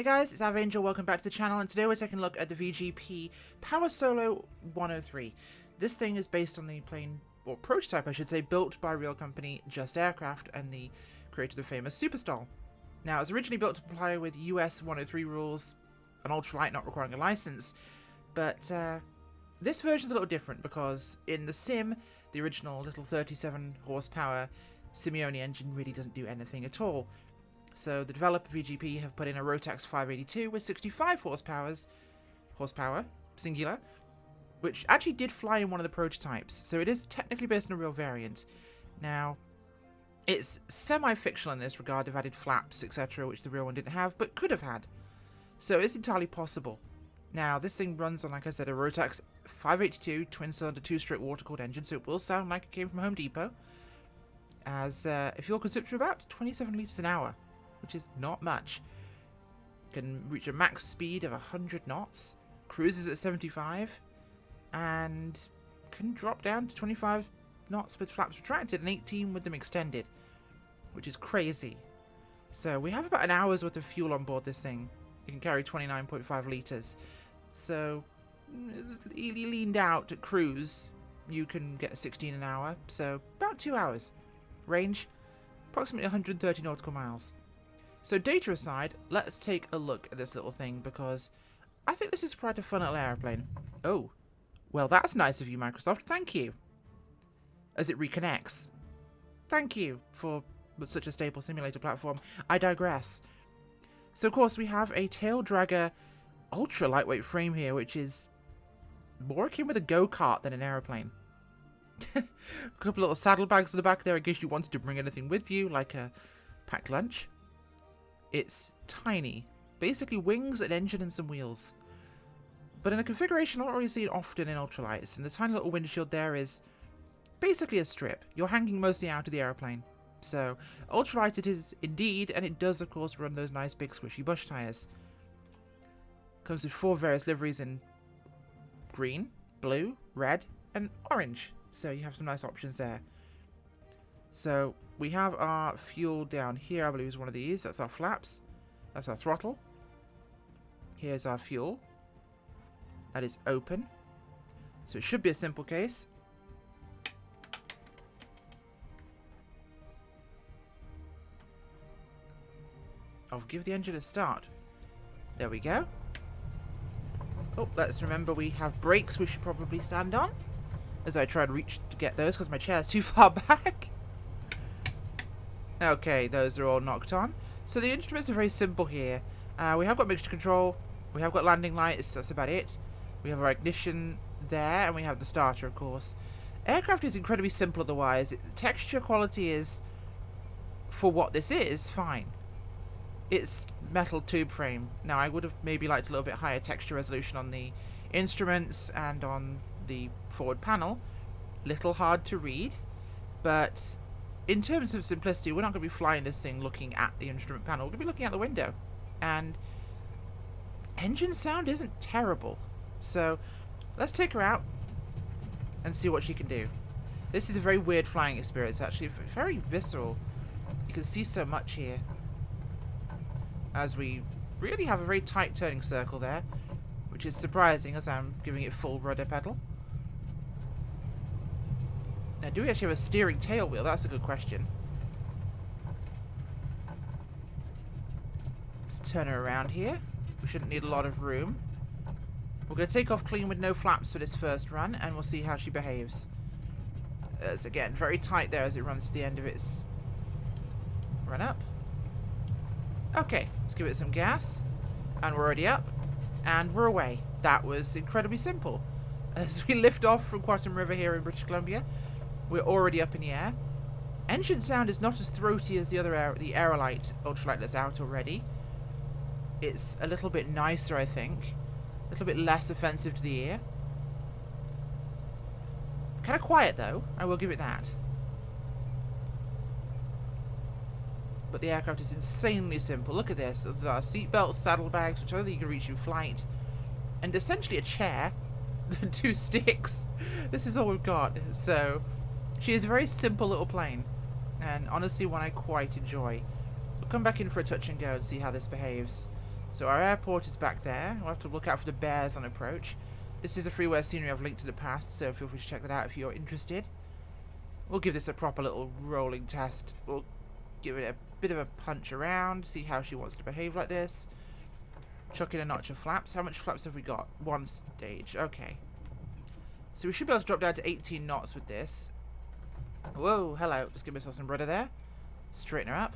Hey guys, it's Angel. Welcome back to the channel, and today we're taking a look at the V.G.P. Power Solo 103. This thing is based on the plane, or prototype I should say, built by real company Just Aircraft and the creator of the famous Superstall. Now, it was originally built to comply with US 103 rules, an ultralight not requiring a license, but this version's a little different because in the sim, the original little 37 horsepower Simeone engine really doesn't do anything at all. So the developer V.G.P. have put in a Rotax 582 with 65 horsepower, singular, which actually did fly in one of the prototypes, so it is technically based on a real variant. Now, it's semi-fictional in this regard. They've added flaps, etc., which the real one didn't have, but could have had. So it's entirely possible. Now, this thing runs on, like I said, a Rotax 582 twin-cylinder 2-stroke water-cooled engine, so it will sound like it came from Home Depot, as a fuel consumption of about 27 litres an hour, which is not much. Can reach a max speed of 100 knots, cruises at 75, and can drop down to 25 knots with flaps retracted and 18 with them extended, which is crazy. So we have about an hour's worth of fuel on board this thing. It can carry 29.5 litres. So, leaned out at cruise, you can get 16 an hour, so about 2 hours. Range, approximately 130 nautical miles. So data aside, let's take a look at this little thing, because I think this is quite a fun little aeroplane. Oh, well that's nice of you, Microsoft, thank you. As it reconnects. Thank you for such a stable simulator platform. I digress. So of course we have a tail dragger ultra lightweight frame here, which is more akin with a go-kart than an aeroplane. A couple little saddlebags at the back there in case you wanted to bring anything with you, like a packed lunch. It's tiny. Basically wings, an engine, and some wheels. But in a configuration not really seen often in ultralights, and the tiny little windshield there is basically a strip. You're hanging mostly out of the aeroplane. So, ultralight it is indeed, and it does of course run those nice big squishy bush tyres. Comes with 4 various liveries in green, blue, red, and orange. So you have some nice options there. So we have our fuel down here, I believe is one of these. That's our flaps. That's our throttle. Here's our fuel. That is open. So it should be a simple case. I'll give the engine a start. There we go. Oh, let's remember we have brakes we should probably stand on, as I try to reach to get those because my chair's too far back. Okay, those are all knocked on. So the instruments are very simple here. We have got mixture control, we have got landing lights, that's about it. We have our ignition there, and we have the starter, of course. Aircraft is incredibly simple otherwise. Texture quality is, for what this is, fine. It's metal tube frame. Now, I would have maybe liked a little bit higher texture resolution on the instruments and on the forward panel. Little hard to read, but in terms of simplicity, we're not going to be flying this thing looking at the instrument panel. We're going to be looking out the window. And engine sound isn't terrible. So let's take her out and see what she can do. This is a very weird flying experience, actually. Very visceral. You can see so much here. As we really have a very tight turning circle there, which is surprising as I'm giving it full rudder pedal. Now, do we actually have a steering tail wheel? That's a good question. Let's turn her around here. We shouldn't need a lot of room. We're going to take off clean with no flaps for this first run, and we'll see how she behaves. It's, again, very tight there as it runs to the end of its run up. Okay, let's give it some gas. And we're already up. And we're away. That was incredibly simple. As we lift off from Quattam River here in British Columbia, we're already up in the air. Engine sound is not as throaty as the other the Aerolite ultralight that's out already. It's a little bit nicer, I think. A little bit less offensive to the ear. Kind of quiet though, I will give it that. But the aircraft is insanely simple. Look at this. There's our seatbelts, saddlebags, which I don't think you can reach in flight. And essentially a chair. 2 sticks. This is all we've got. So, she is a very simple little plane. And honestly one I quite enjoy. We'll come back in for a touch and go and see how this behaves. So our airport is back there. We'll have to look out for the bears on approach. This is a freeware scenery I've linked in the past, so feel free to check that out if you're interested. We'll give this a proper little rolling test. We'll give it a bit of a punch around, see how she wants to behave like this. Chuck in a notch of flaps. How much flaps have we got? One stage. Okay. So we should be able to drop down to 18 knots with this. Whoa, hello. Just give myself some rudder there. Straighten her up.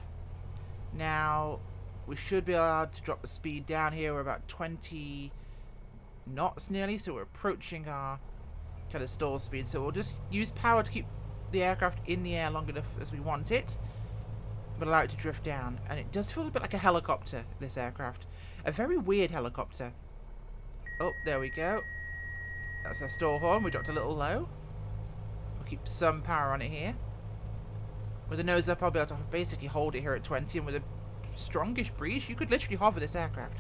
Now, we should be able to drop the speed down here. We're about 20 knots nearly, so we're approaching our kind of stall speed. So we'll just use power to keep the aircraft in the air long enough as we want it, but allow it to drift down. And it does feel a bit like a helicopter, this aircraft. A very weird helicopter. Oh, there we go. That's our stall horn. We dropped a little low. We'll keep some power on it here. With the nose up, I'll be able to basically hold it here at 20, and with a strongish breeze, you could literally hover this aircraft.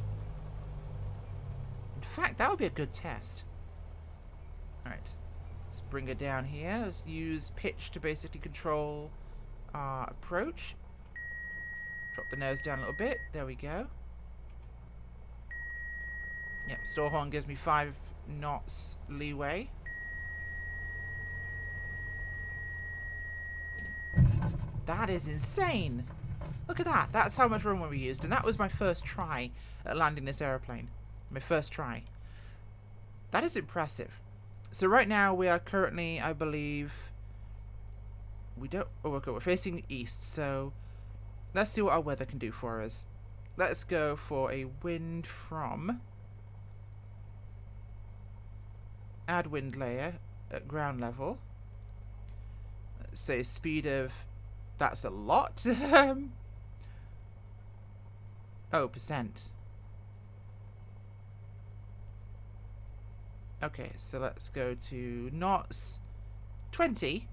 In fact, that would be a good test. Alright. Let's bring her down here. Let's use pitch to basically control our approach. Drop the nose down a little bit. There we go. Yep, stall horn gives me 5 knots leeway. That is insane! Look at that. That's how much runway we used. And that was my first try at landing this aeroplane. My first try. That is impressive. So right now we are currently, I believe... We don't... Oh, okay, we're facing east. So let's see what our weather can do for us. Let's go for a wind from... Add wind layer at ground level. Let's say speed of... That's a lot. Oh, percent. Okay, so let's go to knots 20.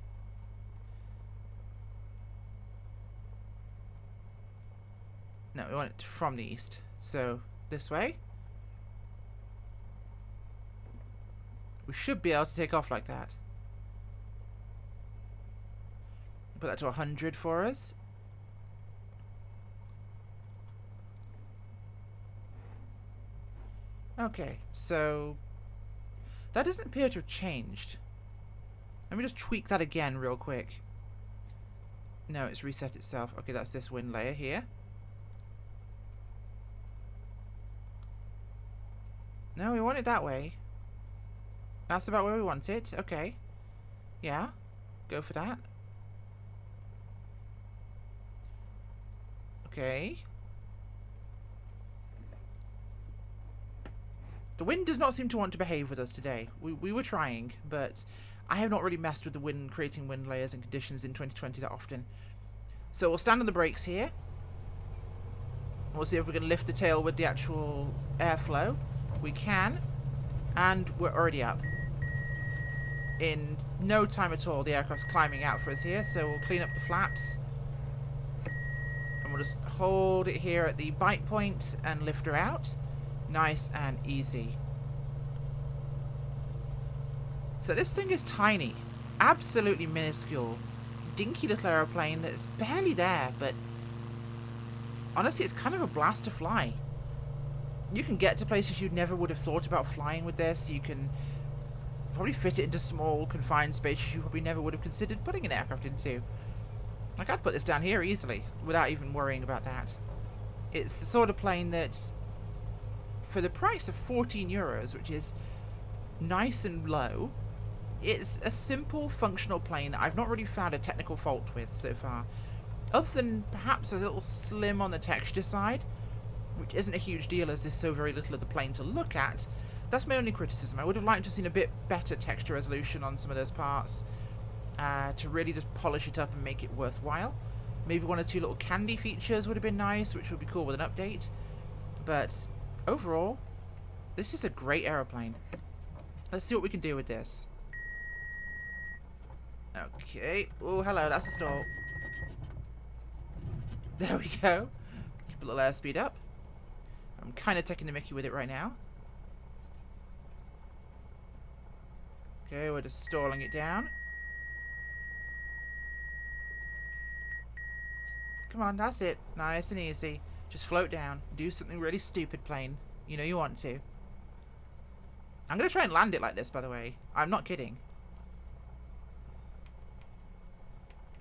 No, we want it from the east. So this way. We should be able to take off like that. Put that to 100 for us. Okay, so that doesn't appear to have changed. Let me just tweak that again real quick. No, it's reset itself. Okay, that's this wind layer here. No, we want it that way. That's about where we want it. Okay. Yeah, go for that. Okay. The wind does not seem to want to behave with us today. We were trying, but I have not really messed with the wind, creating wind layers and conditions in 2020 that often. So we'll stand on the brakes here. We'll see if we can lift the tail with the actual airflow. We can. And we're already up. In no time at all, the aircraft's climbing out for us here, so we'll clean up the flaps. And we'll just hold it here at the bite point and lift her out. Nice and easy. So this thing is tiny. Absolutely minuscule. Dinky little aeroplane that's barely there, but honestly, it's kind of a blast to fly. You can get to places you never would have thought about flying with this. You can probably fit it into small, confined spaces you probably never would have considered putting an aircraft into. Like, I'd put this down here easily, without even worrying about that. It's the sort of plane that, for the price of 14 euros, which is nice and low, it's a simple, functional plane that I've not really found a technical fault with so far. Other than perhaps a little slim on the texture side, which isn't a huge deal as there's so very little of the plane to look at. That's my only criticism. I would have liked to have seen a bit better texture resolution on some of those parts to really just polish it up and make it worthwhile. Maybe 1 or 2 little candy features would have been nice, which would be cool with an update. But overall, this is a great aeroplane. Let's see what we can do with this. Okay. Oh, hello. That's a stall. There we go. Keep a little airspeed up. I'm kind of taking the mickey with it right now. Okay, we're just stalling it down. Come on, that's it. Nice and easy. Just float down. Do something really stupid, plane. You know you want to. I'm going to try and land it like this, by the way. I'm not kidding.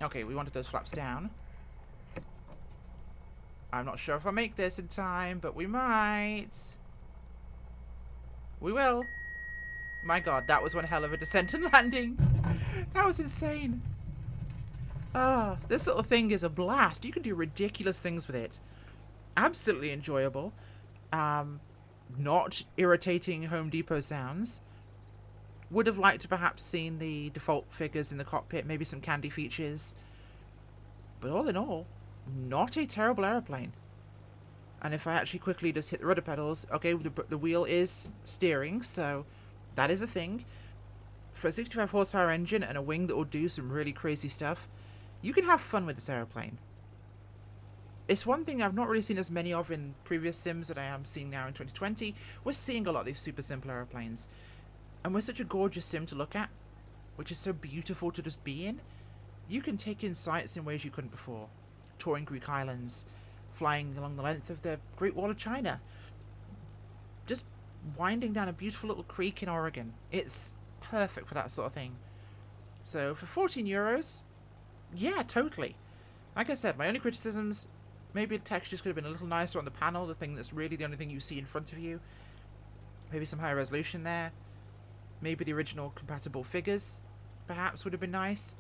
Okay, we wanted those flaps down. I'm not sure if I'll make this in time, but we might. We will. My god, that was one hell of a descent and landing. That was insane. Ah, this little thing is a blast. You can do ridiculous things with it. Absolutely enjoyable. Not irritating Home Depot sounds. Would have liked to perhaps seen the default figures in the cockpit, maybe some candy features. But all in all, not a terrible aeroplane. And if I actually quickly just hit the rudder pedals, okay, the wheel is steering, so that is a thing. For a 65 horsepower engine and a wing that will do some really crazy stuff, you can have fun with this aeroplane. It's one thing I've not really seen as many of in previous sims that I am seeing now in 2020. We're seeing a lot of these super simple aeroplanes. And we're such a gorgeous sim to look at, which is so beautiful to just be in. You can take in sights in ways you couldn't before. Touring Greek islands, flying along the length of the Great Wall of China, just winding down a beautiful little creek in Oregon. It's perfect for that sort of thing. So for 14 euros, yeah, totally. Like I said, my only criticisms, maybe the textures could have been a little nicer on the panel, the thing that's really the only thing you see in front of you. Maybe some higher resolution there. Maybe the original compatible figures, perhaps, would have been nice.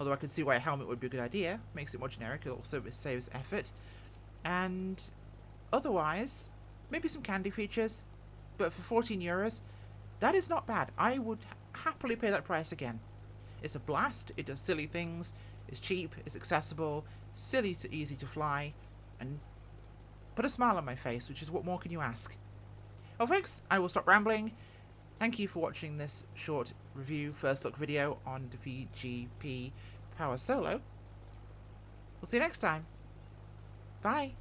Although I could see why a helmet would be a good idea. Makes it more generic, it also saves effort. And otherwise, maybe some candy features. But for 14 euros, that is not bad. I would happily pay that price again. It's a blast, it does silly things, it's cheap, it's accessible, silly to easy to fly, and put a smile on my face, which is what more can you ask? Well folks, I will stop rambling. Thank you for watching this short review, first look video on the V.G.P. Power Solo. We'll see you next time. Bye.